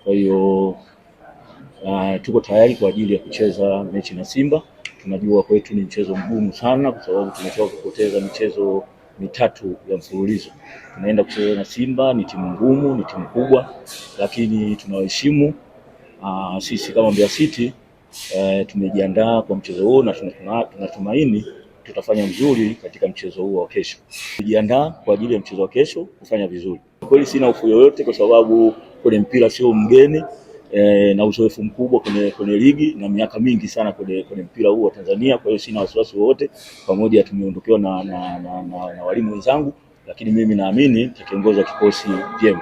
Kwa hiyo tuko tayari kwa ajili ya kucheza mechi na Simba. Tunajua kwetu ni mchezo mgumu sana kwa sababu tumetoka kupoteza michezo mitatu ya mfululizo. Tunaenda kucheza na Simba, ni timu ngumu, ni timu kubwa, lakini tunawaheshimu. Sisi kama Mbeya City tumejiandaa kwa mchezo huo na tunatumaini tutafanya vizuri katika mchezo huo wa kesho. Tumejiandaa kwa ajili ya mchezo wa kesho kufanya vizuri. Kweli sina hofu yoyote kwa sababu kwenye mpira sio mgeni na uzoefu mkubwa kwenye ligi na miaka mingi sana kwenye mpira huu wa Tanzania. Kwa hiyo sina wasiwasi wowote, pamoja tumeondokewa na walimu wenzangu, lakini mimi naamini tutakiongoza kikosi vyema.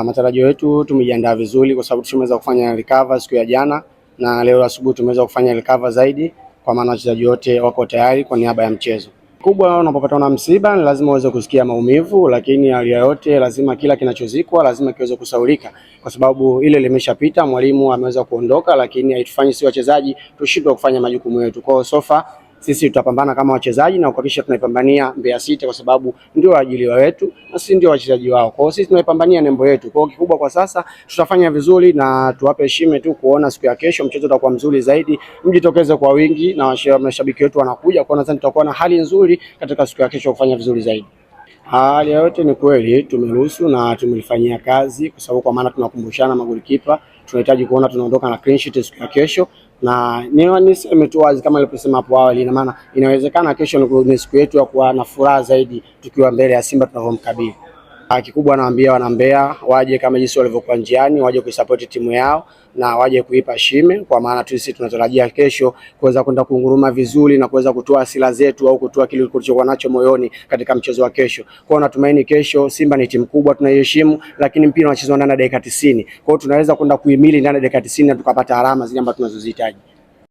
Matarajio yetu, tumejiandaa vizuri kwa sababu tumeweza kufanya recover siku ya jana na leo asubuhi tumeweza kufanya recover zaidi, kwa maana wachezaji wote wako tayari kwa niaba ya mchezo. Kubwa unapopata na msiba ni lazima uweze kusikia maumivu, lakini hali yote lazima kila kinachozikwa lazima kiweze kusaulika, kwa sababu ile limeshapita. Mwalimu ameweza kuondoka, lakini haitufanyi si wachezaji tushindwe kufanya majukumu yetu. Kwa sofa sisi tutapambana kama wachezaji na kuhakikisha tunaipambania Mbeya City kwa sababu ndio waajiliwa wetu na sisi ndio wachezaji wao. Kwa hiyo sisi tunaipambania nembo yetu. Kwa hiyo kikubwa kwa sasa tutafanya vizuri na tuwape heshima tu kuona siku ya kesho mchezo utakuwa mzuri zaidi. Mjitokeze kwa wingi na mashabiki wetu wanakuja, kwa nadhani tutakuwa na hali nzuri katika siku ya kesho kufanya vizuri zaidi. Hali yote ni kweli tumeruhusu na tumelifanyia kazi, kwa sababu kwa maana tunakumbushana magolikipa, tunahitaji kuona tunaondoka na clean sheet siku ya kesho, na niseme tu wazi kama nilivyosema hapo awali, ina maana inawezekana kesho ni siku yetu ya kuwa na furaha zaidi tukiwa mbele ya Simba tunavyomkabili. Kikubwa naambia wana Mbeya waje kama jinsi walivyokuwa njiani, waje kuisupport timu yao na waje kuipa shime, kwa maana sisi tunatarajia kesho kuweza kwenda kunguruma vizuri na kuweza kutoa hasira zetu au kutoa kile tulichokuwa nacho moyoni katika mchezo wa kesho. Kwa hiyo natumaini kesho, Simba ni timu kubwa tunaiheshimu, lakini mpira unachezwa ndani ya dakika 90. Kwa hiyo tunaweza kwenda kuhimili ndani ya dakika 90 na tukapata alama zile ambazo tunazozihitaji.